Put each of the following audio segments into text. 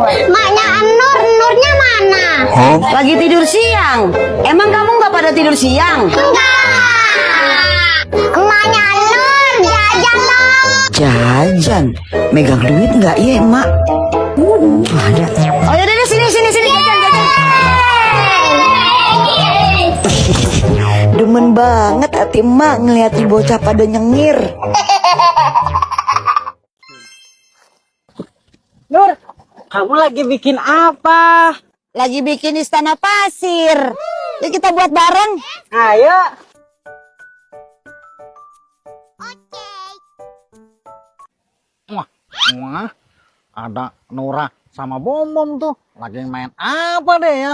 Maknya Nurnya mana? Lagi tidur siang. Emang kamu nggak pada tidur siang? Enggak. Emaknya Nur jajan dong. Jajan? Megang duit nggak ya emak? Ada. Oh ya udah sini jajan. Demen banget hati emak ngeliat bocah pada nyengir. Nur, kamu lagi bikin apa? Lagi bikin istana pasir. Yuk kita buat bareng. Ayo. Wah, ada Nora sama Bom tuh. Lagi main apa deh ya?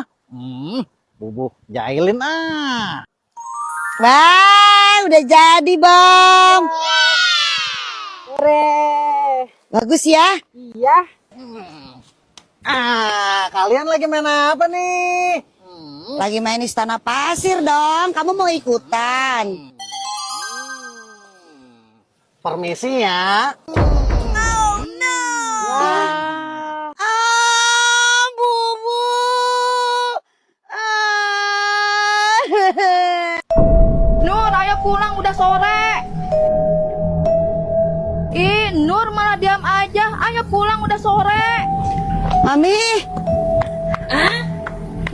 Bubu jailin ah. Wah, udah jadi Bom. Bagus ya? Iya. Kalian lagi main apa nih? Lagi main istana pasir dong. Kamu mau ikutan? Permisi ya. Oh no. Bubu. Nur, ayo pulang udah sore. Ih, Nur malah diam aja. Ayo pulang udah sore. Mami.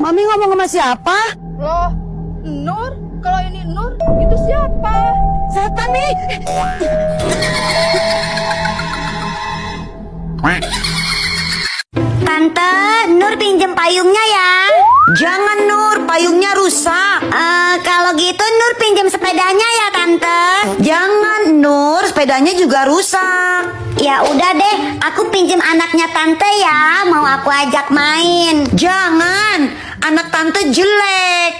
Mami ngomong sama siapa? Loh, Nur? Kalau ini Nur, itu siapa? Setan nih. Tante, Nur pinjem payungnya ya. Jangan Nur, payungnya rusak. Kalau gitu Nur pinjem sepedanya ya Tante. Jangan Nur, sepedanya juga rusak. Ya udah deh, aku pinjem anaknya Tante ya. Mau aku ajak main. Jangan, anak tante jelek.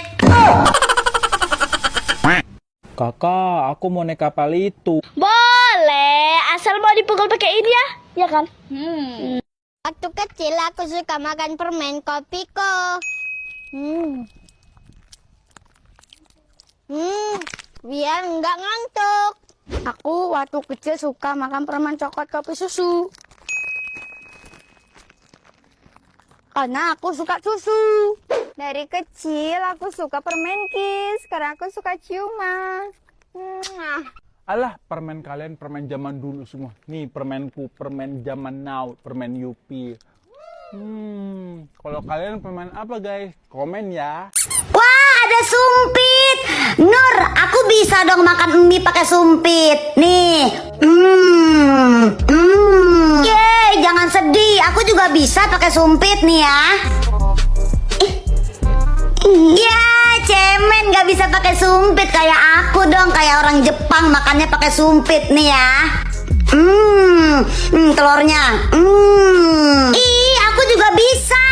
Kakak, aku mau naik kapal itu. Boleh, asal mau dipukul pakai ini ya, ya kan? Waktu kecil aku suka makan permen Kopiko. Biar nggak ngantuk. Aku waktu kecil suka makan permen coklat kopi susu. Karena aku suka susu. Dari kecil aku suka permen Kiss, karena aku suka ciuman. Alah, permen kalian permen zaman dulu semua. Nih permenku, permen zaman now, permen Yupi. Kalau kalian permen apa guys? Komen ya. Wah, ada sumpit. Nur, aku bisa dong makan mie pakai sumpit. Nih. Yeay, jangan sedih. Aku juga bisa pakai sumpit nih ya. Ya, cemen gak bisa pakai sumpit kayak aku dong, kayak orang Jepang makannya pakai sumpit nih ya. Telurnya. Ih, aku juga bisa.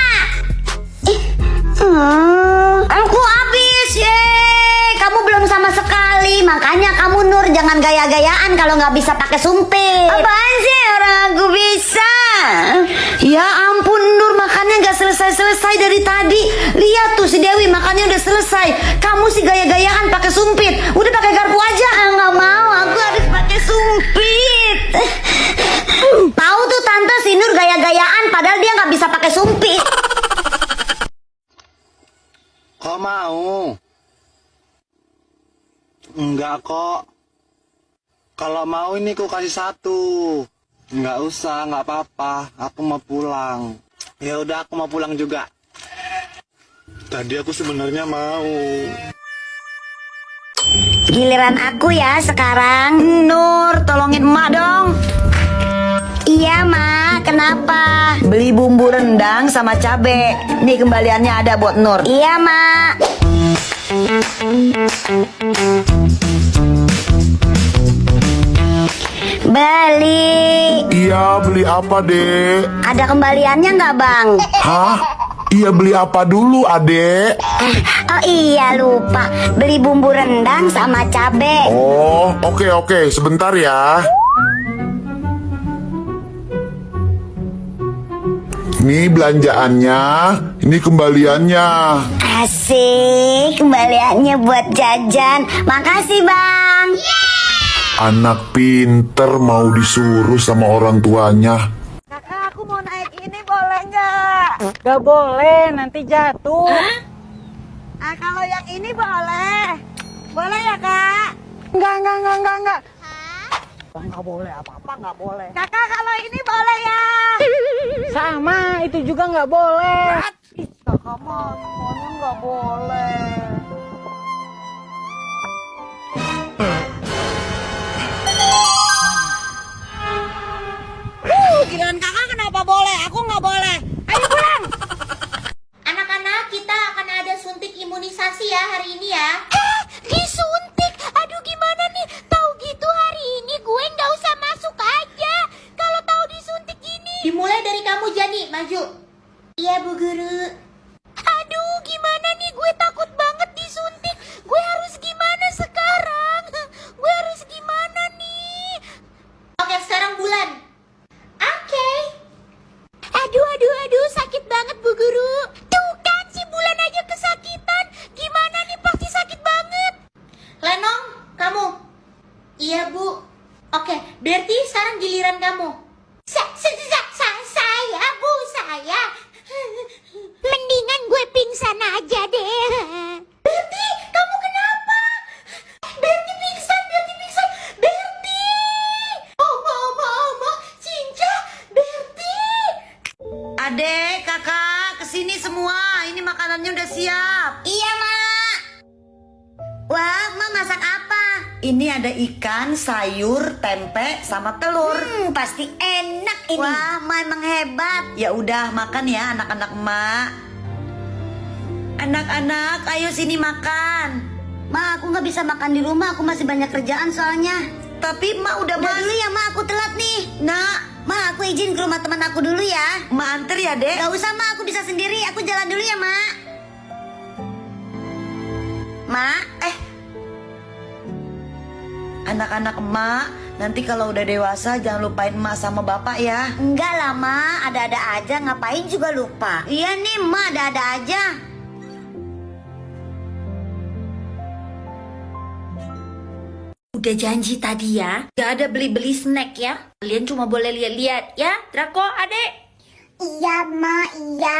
Aku habis. Yeay, kamu belum sama sekali. Makanya kamu Nur jangan gaya-gayaan kalau nggak bisa pakai sumpit. Apaan sih orang aku bisa? Ya ampun Nur, makannya nggak selesai dari tadi. Lihat tuh si Dewi makannya udah selesai. Kamu sih gaya-gayaan pakai sumpit. Udah pakai garpu aja. Nggak mau, aku harus pakai sumpit. Tahu tuh tante, si Nur gaya-gayaan padahal dia nggak bisa pakai sumpit. Kok mau? Enggak kok. Kalau mau ini ku kasih satu. Enggak usah, enggak apa-apa. Aku mau pulang. Ya udah, aku mau pulang juga. Tadi aku sebenarnya mau. Giliran aku ya sekarang. Nur, tolongin emak dong. Iya, Ma. Kenapa? Beli bumbu rendang sama cabe. Nih kembaliannya ada buat Nur. Iya, Ma. Beli. Iya, beli apa, Dek? Ada kembaliannya nggak, Bang? Hah? Iya, beli apa dulu, Adek? Oh iya, lupa. Beli bumbu rendang sama cabe. Oh, oke. Sebentar ya. Ini belanjaannya, ini kembaliannya. Asik, kembaliannya buat jajan. Makasih, Bang. Anak pinter mau disuruh sama orang tuanya. Kakak, aku mau naik ini boleh nggak? Gak boleh, nanti jatuh. Ah, kalau yang ini boleh. Boleh ya, Kak? Enggak. Nggak boleh, apa-apa nggak boleh. Kakak, kalau ini boleh ya? Sama, itu juga nggak boleh. Kakak mah semuanya nggak boleh. Giliran kakak kenapa boleh? Aku nggak boleh. Ayo pulang. Anak-anak, kita akan ada suntik imunisasi ya hari ini ya. Disuntik? Aduh gimana nih? Tahu gitu hari ini gue nggak usah masuk aja. Kalau tahu disuntik gini. Dimulai dari kamu, Jani, maju. Iya, Bu Guru. Aduh gimana nih? Gue takut banget disuntik. Gue harus gimana sekarang? Gue harus gimana nih? Oke, sekarang Bulan. Oke. Aduh, sakit banget Bu Guru. Tuh kan si Bulan aja kesakitan. Gimana nih, pasti sakit banget. Lenong, kamu. Iya, Bu. Oke, berarti sekarang giliran kamu. Saya, Bu, saya. Mendingan gue pingsan aja deh. Berti, kamu kenapa? Berti pingsan. Berti. Oma, Cinca, Berti. Adek, kakak, kesini semua. Ini makanannya udah siap. Iya, Mak. Wah, Mak masak apa? Ini ada ikan, sayur, tempe, sama telur. Pasti enak ini. Wah, Mak emang hebat. Ya udah makan ya anak-anak Mak. Anak-anak, ayo sini makan. Ma, aku nggak bisa makan di rumah. Aku masih banyak kerjaan soalnya. Tapi Mak udah Udah dulu ya, Ma. Aku telat nih. Nak, Ma, aku izin ke rumah teman aku dulu ya. Mak anter ya, Dek. Gak usah, Ma. Aku bisa sendiri. Aku jalan dulu ya, Ma. Ma, Anak-anak Mak, nanti kalau udah dewasa jangan lupain Mak sama Bapak ya. enggak lah, Ma. Ada-ada aja. Ngapain juga lupa. Iya nih, Ma. Ada-ada aja. Udah janji tadi ya. Gak ada beli-beli snack ya. Kalian cuma boleh lihat-lihat ya. Draco, adek. Iya, Ma. Iya.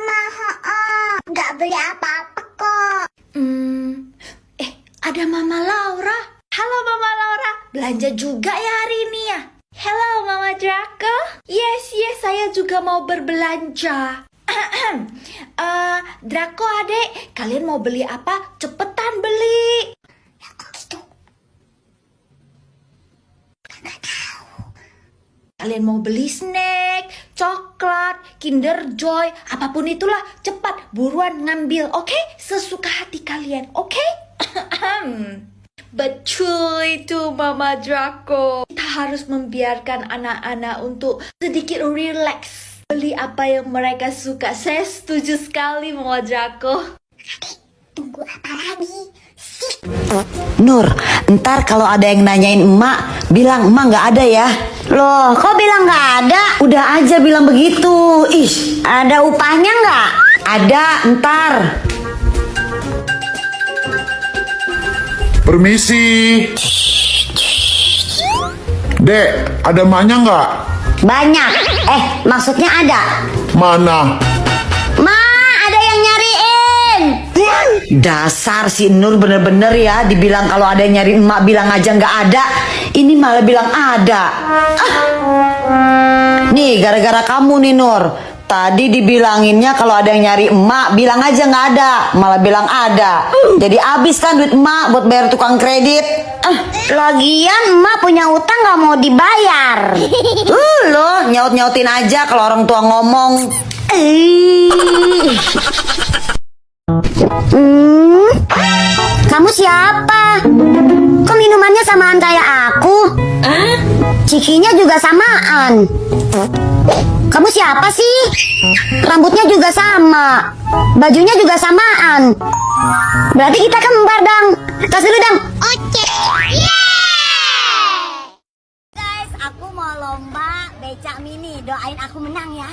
Ma. Gak beli apa-apa kok. Ada Mama Laura. Halo Mama Laura. Belanja juga ya hari ini ya? Hello Mama Draco. Yes, saya juga mau berbelanja. Draco adek, kalian mau beli apa? Cepetan beli. Kalian mau beli snack, coklat, Kinder Joy, apapun itulah, cepat, buruan ngambil, oke? Sesuka hati kalian, oke? Betul itu Mama Draco. Kita harus membiarkan anak-anak untuk sedikit relax. Beli apa yang mereka suka. Saya setuju sekali Mama Draco. Tunggu apa lagi? Nur, ntar kalau ada yang nanyain emak, bilang emak nggak ada ya. Loh, kok bilang nggak ada? Udah aja bilang begitu. Ih, Ada upahnya nggak? ada ntar. Permisi. Dek, ada emaknya nggak? Banyak. Maksudnya ada. Mana? Ma, ada yang nyariin. Dasar si Nur bener-bener ya. Dibilang kalau ada yang nyari emak bilang aja nggak ada. Ini malah bilang ada. Nih gara-gara kamu nih Nur. Tadi dibilanginnya kalau ada yang nyari emak bilang aja nggak ada. Malah bilang ada. Jadi abis kan duit emak buat bayar tukang kredit. Lagian emak punya utang nggak mau dibayar. Lo nyaut-nyautin aja kalau orang tua ngomong. Kamu siapa? Kok minumannya samaan kayak aku? Cikinya juga samaan. Kamu siapa sih? Rambutnya juga sama. Bajunya juga samaan. Berarti kita kembar, Dang. Tas dulu, Dang. Oke. Guys, aku mau lomba becak mini. Doain aku menang ya.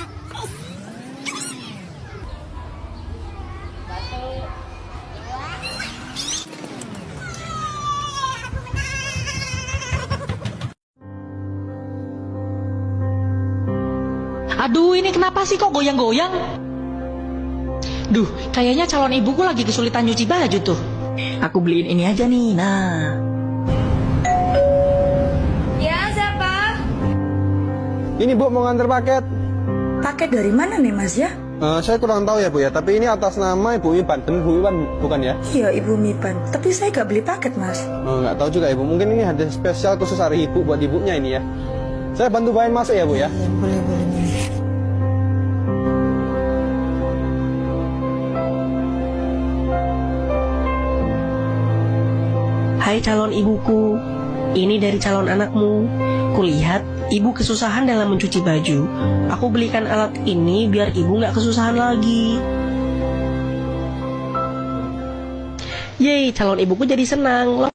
Aduh, ini kenapa sih kok goyang-goyang? Duh, kayaknya calon ibuku lagi kesulitan nyuci baju tuh. Aku beliin ini aja nih, nah. Ya, siapa? Ini Bu mau nganter paket. Paket dari mana nih Mas ya? Saya kurang tahu ya Bu ya, tapi ini atas nama Ibu Mipan. Benar Bu Mipan bukan ya? Iya Ibu Mipan, tapi saya gak beli paket Mas. Nggak tahu juga Ibu. Mungkin ini ada spesial khusus hari Ibu buat ibunya ini ya. Saya bantu bawain masuk ya Bu ya. Boleh. Hai calon ibuku, ini dari calon anakmu. Kulihat ibu kesusahan dalam mencuci baju. Aku belikan alat ini biar ibu gak kesusahan lagi. Yeay, calon ibuku jadi senang.